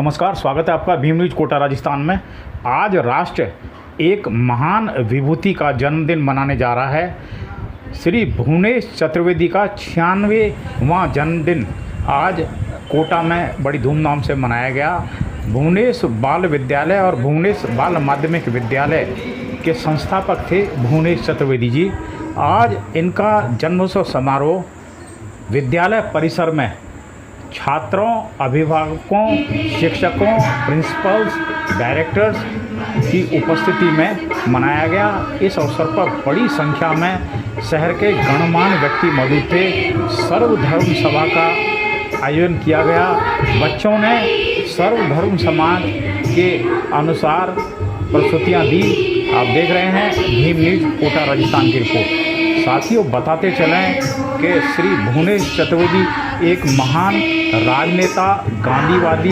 नमस्कार, स्वागत है आपका भीम न्यूज कोटा राजस्थान में। आज राष्ट्र एक महान विभूति का जन्मदिन मनाने जा रहा है। श्री भुवनेश चतुर्वेदी का 96वां जन्मदिन आज कोटा में बड़ी धूमधाम से मनाया गया। भुवनेश बाल विद्यालय और भुवनेश बाल माध्यमिक विद्यालय के संस्थापक थे भुवनेश चतुर्वेदी जी। आज इनका जन्मोत्सव समारोह विद्यालय परिसर में छात्रों, अभिभावकों, शिक्षकों, प्रिंसिपल्स, डायरेक्टर्स की उपस्थिति में मनाया गया। इस अवसर पर बड़ी संख्या में शहर के गणमान्य व्यक्ति मौजूद थे। सर्वधर्म सभा का आयोजन किया गया। बच्चों ने सर्वधर्म समाज के अनुसार प्रस्तुतियाँ दी। आप देख रहे हैं भीम न्यूज कोटा राजस्थान की रिपोर्ट। साथियों, बताते चलें कि श्री भुवनेश चतुर्वेदी एक महान राजनेता, गांधीवादी,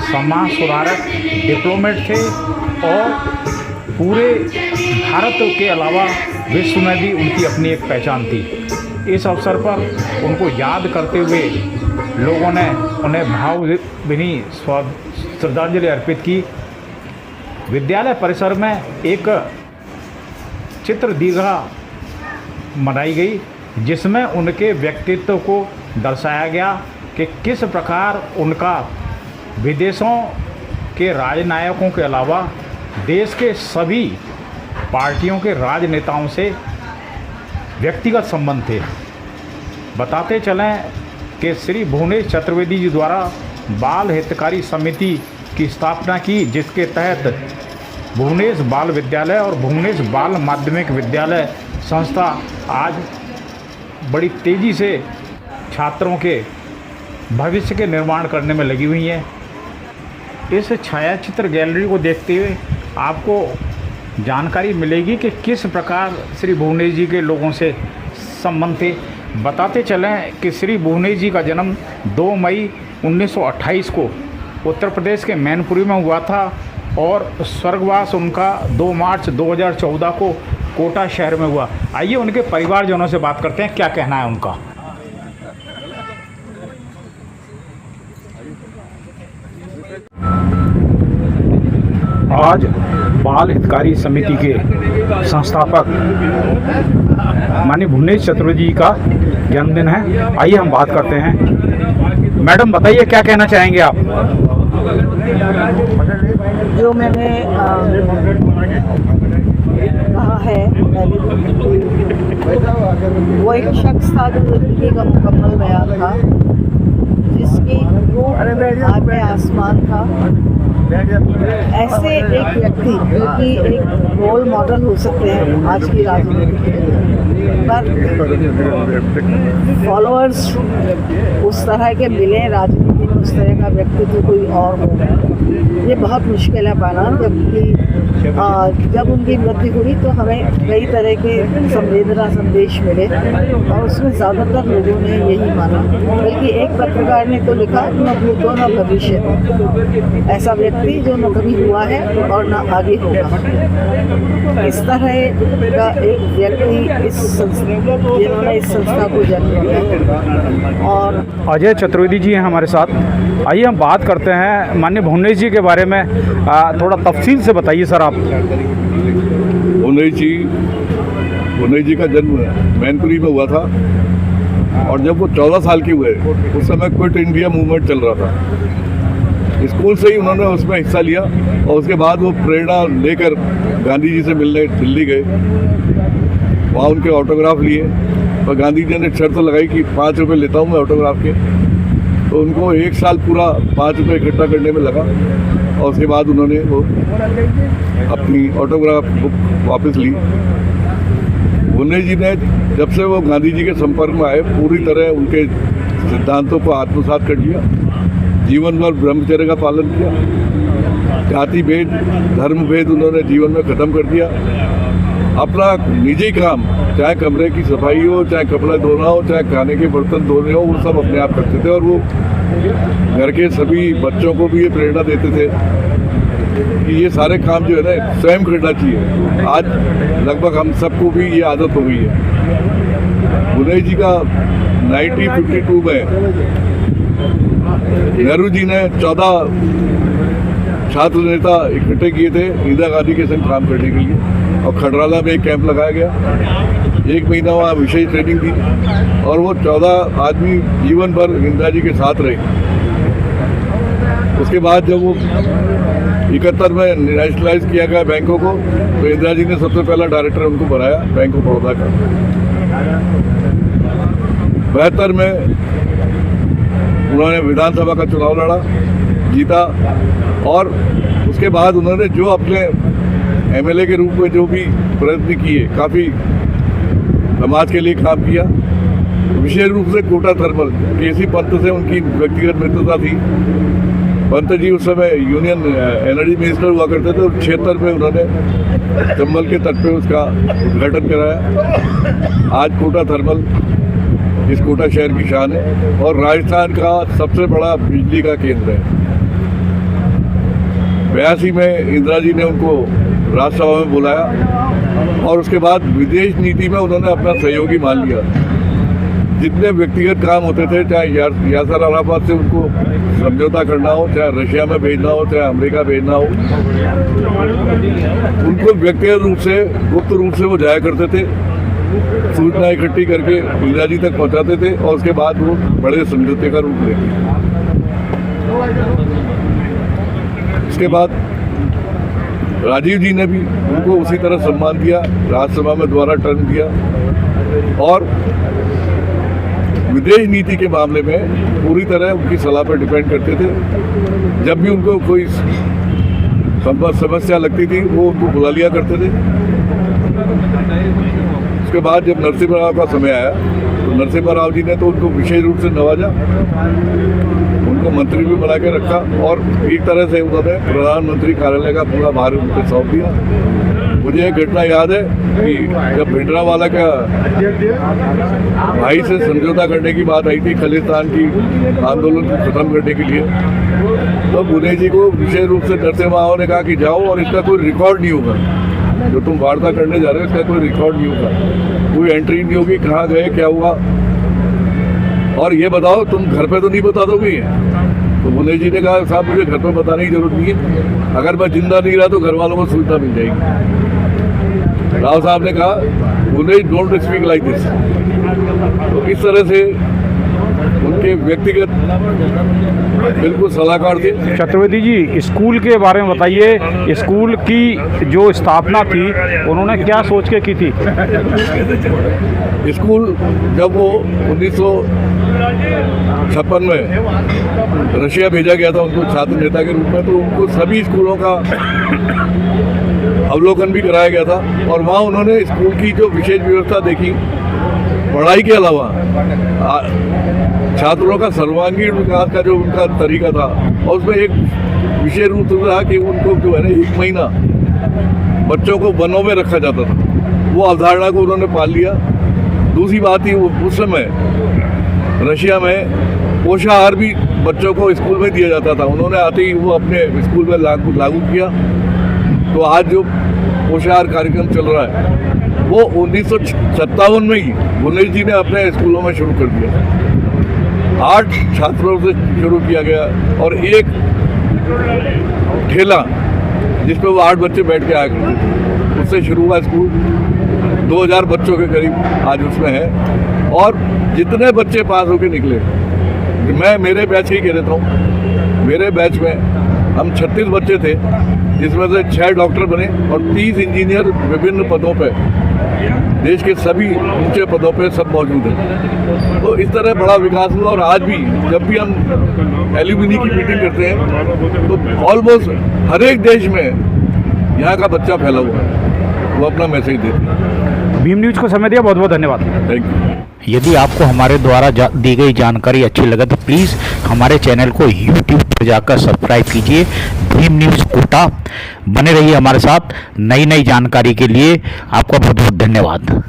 समाज सुधारक, डिप्लोमेट थे और पूरे भारत के अलावा विश्व में भी उनकी अपनी एक पहचान थी। इस अवसर पर उनको याद करते हुए लोगों ने उन्हें भावभीनी श्रद्धांजलि अर्पित की। विद्यालय परिसर में एक चित्र दीर्घा मनाई गई जिसमें उनके व्यक्तित्व को दर्शाया गया कि किस प्रकार उनका विदेशों के राजनायकों के अलावा देश के सभी पार्टियों के राजनेताओं से व्यक्तिगत संबंध थे। बताते चलें कि श्री भुवनेश चतुर्वेदी जी द्वारा बाल हितकारी समिति की स्थापना की, जिसके तहत भुवनेश बाल विद्यालय और भुवनेश बाल माध्यमिक विद्यालय संस्था आज बड़ी तेज़ी से छात्रों के भविष्य के निर्माण करने में लगी हुई हैं। इस छायाचित्र गैलरी को देखते हुए आपको जानकारी मिलेगी कि किस प्रकार श्री भुवनेश जी के लोगों से संबंध थे। बताते चलें कि श्री भुवनेश जी का जन्म 2 मई 1928 को उत्तर प्रदेश के मैनपुरी में हुआ था और स्वर्गवास उनका 2 मार्च 2014 को कोटा शहर में हुआ। आइए उनके परिवारजनों से बात करते हैं, क्या कहना है उनका। आज बाल हितकारी समिति के संस्थापक माननीय भुवनेश चतुर्वेदी जी का जन्मदिन है। आइए हम बात करते हैं। मैडम, बताइए क्या कहना चाहेंगे आप। जो मैंने कहा है वो एक शख्स था जो जिंदगी का मुकम्मल बयान था, जिसकी रूह आगे आसमान था। ऐसे एक व्यक्ति जो कि एक रोल मॉडल हो सकते हैं आज की राजनीति पर फॉलोअर्स उस तरह के मिले राजनीति में, उस तरह का व्यक्तित्व कोई और हो, ये बहुत मुश्किल है पाना। जब उनकी मृत्यु हुई तो हमें कई तरह के संवेदना संदेश मिले और उसमें ज़्यादातर लोगों ने यही माना, बल्कि एक पत्रकार ने तो लिखा न भूतो न भविष्य, ऐसा व्यक्ति जो न कभी हुआ है और न आगे होगा। इस तरह का एक व्यक्ति जिन्होंने इस संस्था को जन्म दिया। और अजय चतुर्वेदी जी हैं हमारे साथ। आइए हम बात करते हैं माननीय भुवनेश जी के बारे में। थोड़ा तफसील से बताइए सर आप। भुवनेश जी का जन्म मैनपुरी में हुआ था और जब वो 14 साल के हुए उस समय क्विट इंडिया मूवमेंट चल रहा था। स्कूल से ही उन्होंने उसमें हिस्सा लिया और उसके बाद वो प्रेरणा लेकर गांधी जी से मिलने दिल्ली गए। वहाँ उनके ऑटोग्राफ लिए और गांधी जी ने शर्त लगाई कि 5 रुपये लेता हूँ मैं ऑटोग्राफ के। तो उनको 1 साल पूरा 5 रुपये इकट्ठा करने में लगा और उसके बाद उन्होंने वो अपनी ऑटोग्राफ बुक वापस ली। भुवनेश जी ने जब से वो गांधी जी के संपर्क में आए पूरी तरह उनके सिद्धांतों को आत्मसात कर लिया। जीवन भर ब्रह्मचर्य का पालन किया। जाति भेद, धर्म भेद उन्होंने जीवन में ख़त्म कर दिया। अपना निजी काम, चाहे कमरे की सफाई हो, चाहे कपड़ा धोना हो, चाहे खाने के बर्तन धोने हो, वो सब अपने आप करते थे और वो घर के सभी बच्चों को भी ये प्रेरणा देते थे कि ये सारे काम जो है ना स्वयं करना चाहिए। आज लगभग हम सबको भी ये आदत हो गई है। भुवनेश जी का 1952 में नेहरू जी ने 14 छात्र नेता इकट्ठे किए थे इंदिरा गांधी के संग काम करने के लिए, और खडराला में एक कैंप लगाया गया। 1 महीना वहाँ विशेष ट्रेनिंग दी और वो 14 आदमी जीवन भर इंदिरा जी के साथ रहे। उसके बाद जब वो 71 में नेशनलाइज किया गया बैंकों को, तो इंदिरा जी ने सबसे पहला डायरेक्टर उनको बनाया बैंक ऑफ बड़ौदा का। 72 में उन्होंने विधानसभा का चुनाव लड़ा, जीता, और उसके बाद उन्होंने जो अपने एमएलए के रूप में जो भी प्रयत्न किए, काफ़ी समाज के लिए काम किया। विशेष रूप से कोटा थर्मल, केसी पंत से उनकी व्यक्तिगत मित्रता थी। पंत जी उस समय यूनियन एनर्जी मिनिस्टर हुआ करते थे, और 76 में उन्होंने चंबल के तट पे उसका उद्घाटन कराया। आज कोटा थर्मल इस कोटा शहर की शान है और राजस्थान का सबसे बड़ा बिजली का केंद्र है। 82 में इंदिरा जी ने उनको राज्यसभा में बुलाया और उसके बाद विदेश नीति में उन्होंने अपना सहयोगी मान लिया। जितने व्यक्तिगत काम होते थे, चाहे यासर अराफात से उनको समझौता करना हो, चाहे रशिया में भेजना हो, चाहे अमेरिका भेजना हो, उनको व्यक्तिगत रूप से, गुप्त रूप से वो जाया करते थे, सूचना इकट्ठी करके इंदिरा जी तक पहुंचाते थे और उसके बाद वो बड़े समझौते का रूप लेते। उसके बाद राजीव जी ने भी उनको उसी तरह सम्मान दिया, राज्यसभा में दोबारा टर्न दिया, और विदेश नीति के मामले में पूरी तरह उनकी सलाह पर डिपेंड करते थे। जब भी उनको कोई समस्या लगती थी वो उनको बुला लिया करते थे। उसके बाद जब नरसिम्हा राव का समय आया तो नरसिम्हा राव जी ने तो उनको विशेष रूप से नवाजा, उनको मंत्री भी बना के रखा और एक तरह से उन्होंने प्रधानमंत्री कार्यालय का पूरा भार उनको सौंप दिया। मुझे एक घटना याद है कि जब भिंडरावाला का भाई से समझौता करने की बात आई थी खालिस्तान की आंदोलन को खत्म करने के लिए, तो बुने जी को विशेष रूप से नरसिम्हा राव ने कहा कि जाओ और इसका कोई रिकॉर्ड नहीं होगा, जो तुम वार्ता करने जा रहे हो इसका कोई रिकॉर्ड नहीं होगा, कोई एंट्री नहीं होगी, कहाँ गए, क्या हुआ, और ये बताओ तुम घर पे तो नहीं बता दोगे। तो बुने जी ने कहा साहब मुझे घर पे बताने की जरूरत नहीं है, अगर मैं जिंदा नहीं रहा तो घर वालों को सूचना मिल जाएगी। राव साहब ने कहा बुने डोंट स्पीक लाइक दिस। तो इस तरह से उनके व्यक्तिगत बिल्कुल सलाहकार थे। चतुर्वेदी जी, स्कूल के बारे में बताइए, स्कूल की जो स्थापना थी उन्होंने क्या सोच के की थी? स्कूल जब वो 1956 में रशिया भेजा गया था उनको छात्र नेता के रूप में, तो उनको सभी स्कूलों का अवलोकन भी कराया गया था और वहाँ उन्होंने स्कूल की जो विशेष व्यवस्था देखी, पढ़ाई के अलावा छात्रों का सर्वांगीण विकास का जो उनका तरीका था, और उसमें एक विशेष रूप से था कि उनको जो है ना 1 महीना बच्चों को वनों में रखा जाता था, वो अवधारणा को उन्होंने पाल लिया। दूसरी बात ही उस समय रशिया में पोषाहार भी बच्चों को स्कूल में दिया जाता था, उन्होंने आते ही वो अपने स्कूल में लागू किया। तो आज जो पोषाहार कार्यक्रम चल रहा है वो 1957 में ही बुने जी ने अपने स्कूलों में शुरू कर दिया। 8 छात्रों से शुरू किया गया और एक ठेला जिस पे वो 8 बच्चे बैठ के आया करते थे, उससे शुरू हुआ स्कूल। 2000 बच्चों के करीब आज उसमें है और जितने बच्चे पास होके निकले, मैं मेरे बैच ही कह देता हूँ, मेरे बैच में हम 36 बच्चे थे, जिसमें से 6 डॉक्टर बने और 30 इंजीनियर विभिन्न पदों पे, देश के सभी ऊंचे पदों पे सब मौजूद हैं। तो इस तरह बड़ा विकास हुआ और आज भी जब भी हम एल्यूमिनी की मीटिंग करते हैं तो ऑलमोस्ट हर एक देश में यहाँ का बच्चा फैला हुआ है, वो अपना मैसेज देते हैं। भीम न्यूज को समय दिया, बहुत बहुत धन्यवाद। Thank you. यदि आपको हमारे द्वारा दी गई जानकारी अच्छी लगे तो प्लीज़ हमारे चैनल को YouTube पर जाकर सब्सक्राइब कीजिए। भीम न्यूज़ कोटा बने रहिए हमारे साथ नई नई जानकारी के लिए। आपका बहुत बहुत धन्यवाद।